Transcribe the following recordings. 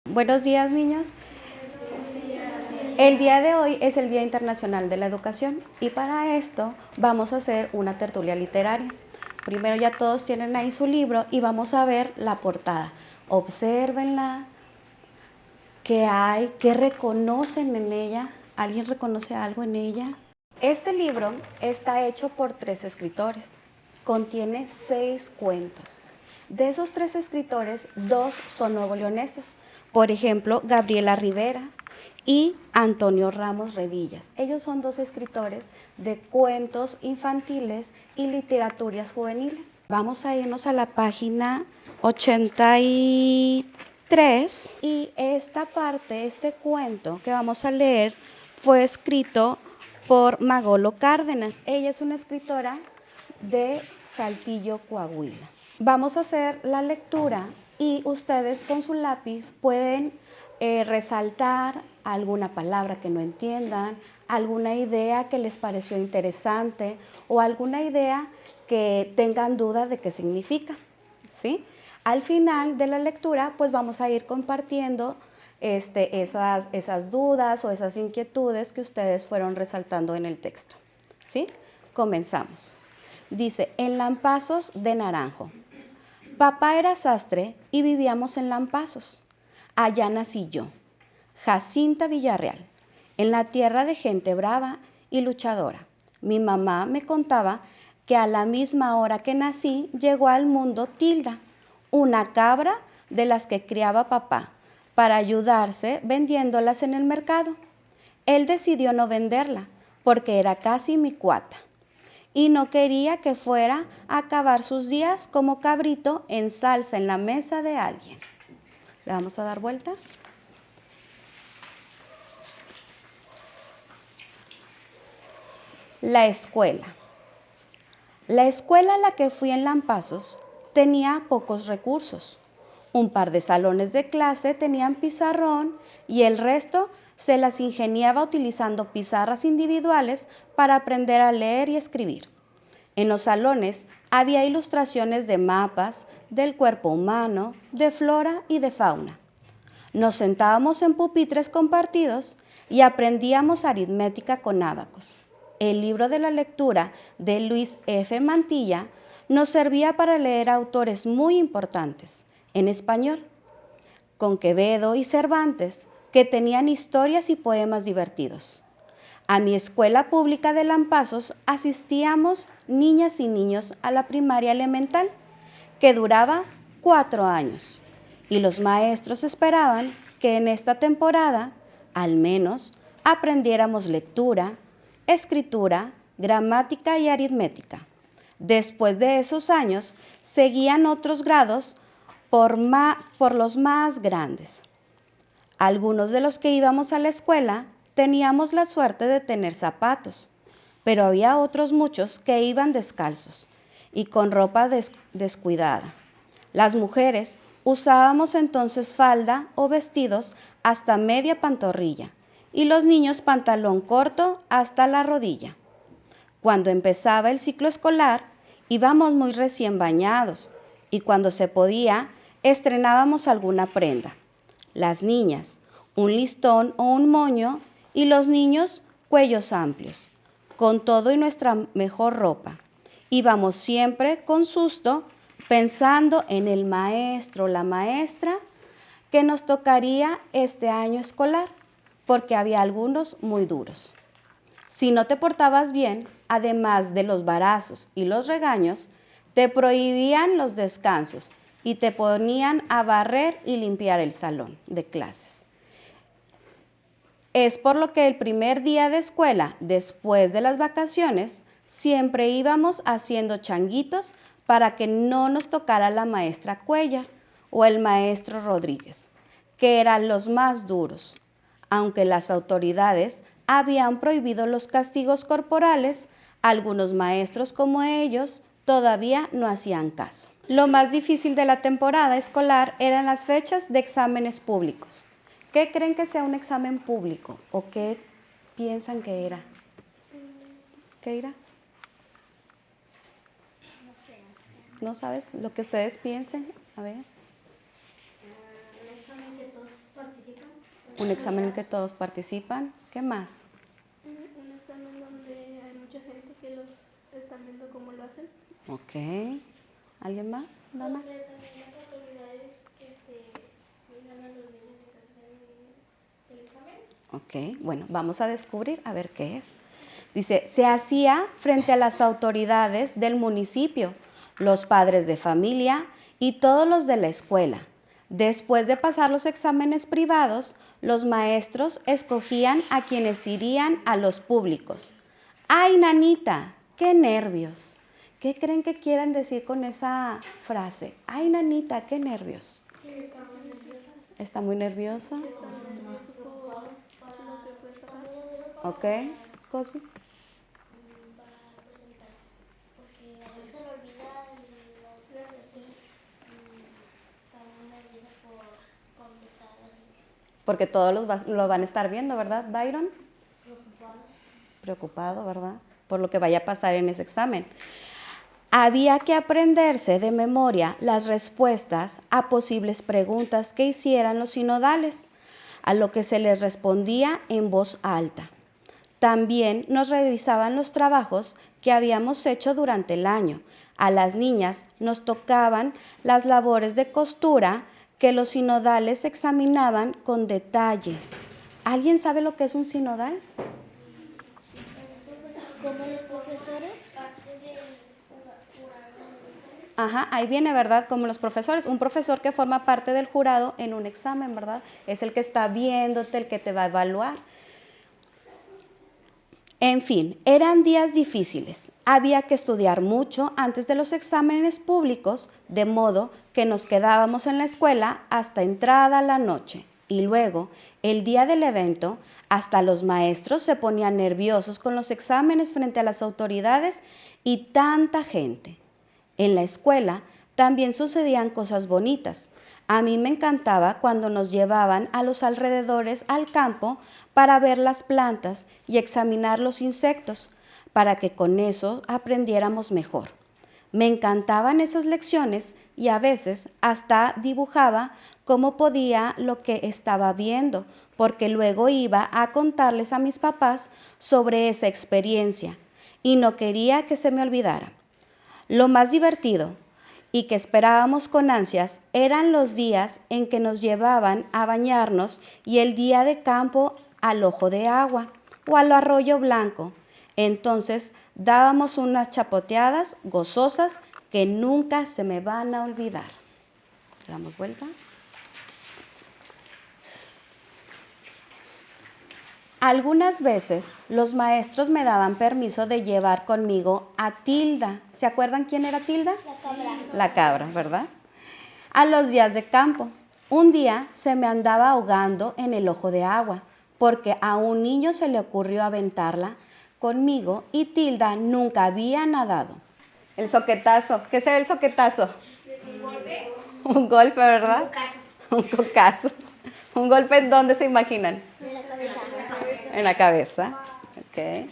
Buenos días, niños. El día de hoy es el Día Internacional de la Educación y para esto vamos a hacer una tertulia literaria. Primero ya todos tienen ahí su libro y vamos a ver la portada. Obsérvenla, qué hay, qué reconocen en ella. ¿Alguien reconoce algo en ella? Este libro está hecho por 3 escritores. Contiene 6 cuentos. De esos 3 escritores, 2 son nuevoleoneses. Por ejemplo, Gabriela Rivera y Antonio Ramos Redillas. Ellos son 2 escritores de cuentos infantiles y literaturas juveniles. Vamos a irnos a la página 83 y esta parte, este cuento que vamos a leer fue escrito por Magolo Cárdenas. Ella es una escritora de Saltillo, Coahuila. Vamos a hacer la lectura y ustedes con su lápiz pueden resaltar alguna palabra que no entiendan, alguna idea que les pareció interesante o alguna idea que tengan duda de qué significa, ¿sí? Al final de la lectura, pues vamos a ir compartiendo esas dudas o esas inquietudes que ustedes fueron resaltando en el texto, ¿sí? Comenzamos. Dice, en Lampazos de Naranjo. Papá era sastre y vivíamos en Lampazos. Allá nací yo, Jacinta Villarreal, en la tierra de gente brava y luchadora. Mi mamá me contaba que a la misma hora que nací llegó al mundo Tilda, una cabra de las que criaba papá, para ayudarse vendiéndolas en el mercado. Él decidió no venderla porque era casi mi cuata y no quería que fuera a acabar sus días como cabrito en salsa en la mesa de alguien. ¿Le vamos a dar vuelta? La escuela. La escuela a la que fui en Lampazos tenía pocos recursos. Un par de salones de clase tenían pizarrón y el resto se las ingeniaba utilizando pizarras individuales para aprender a leer y escribir. En los salones había ilustraciones de mapas, del cuerpo humano, de flora y de fauna. Nos sentábamos en pupitres compartidos y aprendíamos aritmética con ábacos. El libro de la lectura de Luis F. Mantilla nos servía para leer autores muy importantes en español, con Quevedo y Cervantes, que tenían historias y poemas divertidos. A mi escuela pública de Lampazos asistíamos niñas y niños a la primaria elemental, que duraba 4 años, y los maestros esperaban que en esta temporada, al menos, aprendiéramos lectura, escritura, gramática y aritmética. Después de esos años, seguían otros grados por los más grandes. Algunos de los que íbamos a la escuela teníamos la suerte de tener zapatos, pero había otros muchos que iban descalzos y con ropa descuidada. Las mujeres usábamos entonces falda o vestidos hasta media pantorrilla y los niños pantalón corto hasta la rodilla. Cuando empezaba el ciclo escolar, íbamos muy recién bañados y cuando se podía, estrenábamos alguna prenda. Las niñas, un listón o un moño y los niños, cuellos amplios, con todo y nuestra mejor ropa. Íbamos siempre con susto pensando en el maestro o la maestra que nos tocaría este año escolar, porque había algunos muy duros. Si no te portabas bien, además de los varazos y los regaños, te prohibían los descansos y te ponían a barrer y limpiar el salón de clases. Es por lo que el primer día de escuela, después de las vacaciones, siempre íbamos haciendo changuitos para que no nos tocara la maestra Cuellar o el maestro Rodríguez, que eran los más duros. Aunque las autoridades habían prohibido los castigos corporales, algunos maestros como ellos todavía no hacían caso. Lo más difícil de la temporada escolar eran las fechas de exámenes públicos. ¿Qué creen que sea un examen público o qué piensan que era? ¿Qué era? No sé. ¿No sabes lo que ustedes piensen? A ver. Un examen que todos participan. Un examen en que todos participan. ¿Qué más? Un examen donde hay mucha gente que los están viendo cómo lo hacen. Ok. ¿Alguien más, Dana? Donde también las autoridades miran a los niños mientras hacen el examen. Ok, bueno, vamos a descubrir a ver qué es. Dice, se hacía frente a las autoridades del municipio, los padres de familia y todos los de la escuela. Después de pasar los exámenes privados, los maestros escogían a quienes irían a los públicos. ¡Ay, nanita! ¡Qué nervios! ¿Qué creen que quieran decir con esa frase? ¡Ay, nanita! ¡Qué nervios! Está muy nerviosa. ¿Está muy nervioso? Está nervioso por lo que puede pasar. Ok, Cosby. Para presentar, porque a veces se me olvida los así, está muy nerviosa por contestar así. Porque todos lo van a estar viendo, ¿verdad, Byron? Preocupado, ¿verdad? Por lo que vaya a pasar en ese examen. Había que aprenderse de memoria las respuestas a posibles preguntas que hicieran los sinodales, a lo que se les respondía en voz alta. También nos revisaban los trabajos que habíamos hecho durante el año. A las niñas nos tocaban las labores de costura que los sinodales examinaban con detalle. ¿Alguien sabe lo que es un sinodal? Como los profesores. Ajá, ahí viene, ¿verdad? Como los profesores. Un profesor que forma parte del jurado en un examen, ¿verdad? Es el que está viéndote, el que te va a evaluar. En fin, eran días difíciles. Había que estudiar mucho antes de los exámenes públicos, de modo que nos quedábamos en la escuela hasta entrada la noche. Y luego, el día del evento, hasta los maestros se ponían nerviosos con los exámenes frente a las autoridades y tanta gente. En la escuela también sucedían cosas bonitas. A mí me encantaba cuando nos llevaban a los alrededores al campo para ver las plantas y examinar los insectos, para que con eso aprendiéramos mejor. Me encantaban esas lecciones y a veces hasta dibujaba cómo podía lo que estaba viendo, porque luego iba a contarles a mis papás sobre esa experiencia y no quería que se me olvidara. Lo más divertido y que esperábamos con ansias eran los días en que nos llevaban a bañarnos y el día de campo al Ojo de Agua o al Arroyo Blanco. Entonces dábamos unas chapoteadas gozosas que nunca se me van a olvidar. ¿Le damos vuelta? Algunas veces los maestros me daban permiso de llevar conmigo a Tilda. ¿Se acuerdan quién era Tilda? La cabra. La cabra, ¿verdad? A los días de campo. Un día se me andaba ahogando en el Ojo de Agua, porque a un niño se le ocurrió aventarla conmigo y Tilda nunca había nadado. El soquetazo. ¿Qué será el soquetazo? Un golpe. Un golpe, ¿verdad? Un caso. Un cocazo. ¿Un golpe en dónde se imaginan? En la cabeza. En la cabeza. Ok.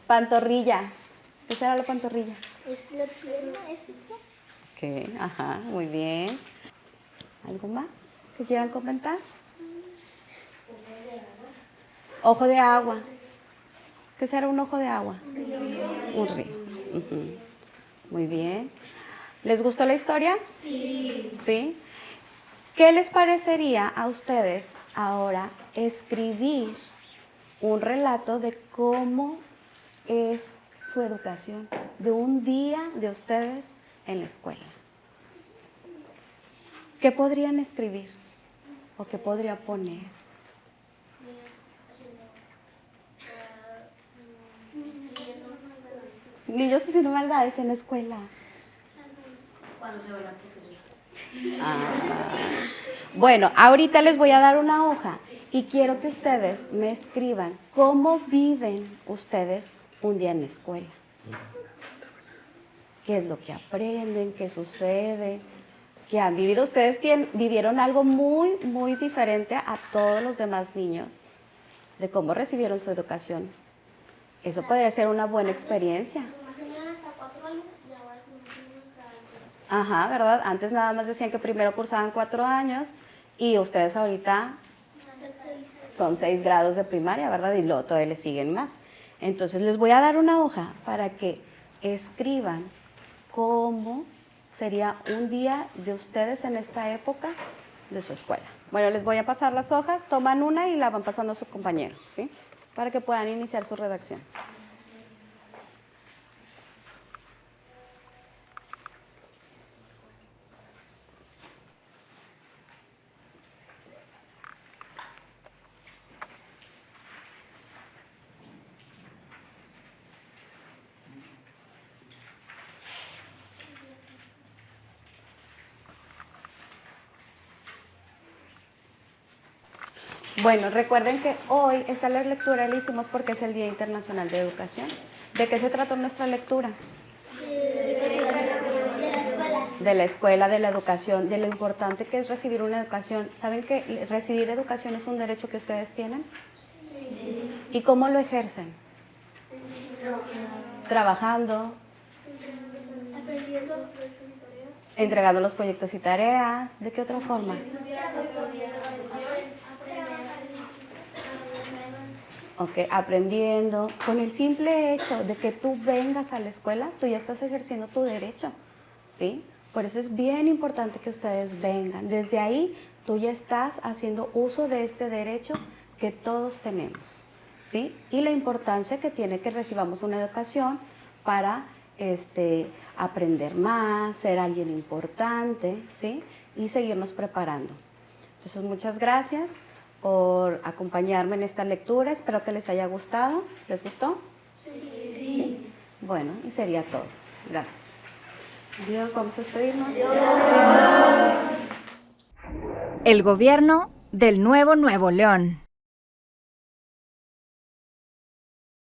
Pantorrilla. ¿Qué será la pantorrilla? ¿Es la pierna? ¿Es esto? Ok, ajá, muy bien. ¿Algo más que quieran comentar? Ojo de agua. ¿Qué será un ojo de agua? Un río. Ujú. Muy bien. ¿Les gustó la historia? Sí. ¿Sí? ¿Qué les parecería a ustedes ahora escribir un relato de cómo es su educación, de un día de ustedes en la escuela? ¿Qué podrían escribir o qué podría poner? Niños haciendo maldades en la escuela. Cuando se va la profesora. Bueno, ahorita les voy a dar una hoja y quiero que ustedes me escriban cómo viven ustedes un día en la escuela. ¿Qué es lo que aprenden? ¿Qué sucede? ¿Qué han vivido? Ustedes vivieron algo muy, muy diferente a todos los demás niños de cómo recibieron su educación. Eso puede ser una buena experiencia. Hasta 4 años y ahora como hasta 3. Ajá, ¿verdad? Antes nada más decían que primero cursaban 4 años Y ustedes ahorita son 6 grados de primaria, ¿verdad? Y luego todavía les siguen más. Entonces les voy a dar una hoja para que escriban cómo sería un día de ustedes en esta época de su escuela. Bueno, les voy a pasar las hojas, toman una y la van pasando a su compañero, ¿sí? Para que puedan iniciar su redacción. Bueno, recuerden que hoy esta lectura la hicimos porque es el Día Internacional de Educación. ¿De qué se trató nuestra lectura? De la escuela, de la educación, de lo importante que es recibir una educación. ¿Saben que recibir educación es un derecho que ustedes tienen? Sí. ¿Y cómo lo ejercen? Trabajando, entregando los proyectos y tareas. ¿De qué otra forma? Ok, aprendiendo. Con el simple hecho de que tú vengas a la escuela, tú ya estás ejerciendo tu derecho, ¿sí? Por eso es bien importante que ustedes vengan. Desde ahí, tú ya estás haciendo uso de este derecho que todos tenemos, ¿sí? Y la importancia que tiene que recibamos una educación para aprender más, ser alguien importante, ¿sí? Y seguirnos preparando. Entonces, muchas gracias por acompañarme en esta lectura. Espero que les haya gustado. ¿Les gustó? Sí. Bueno, y sería todo. Gracias. Adiós, vamos a despedirnos. El gobierno del Nuevo León.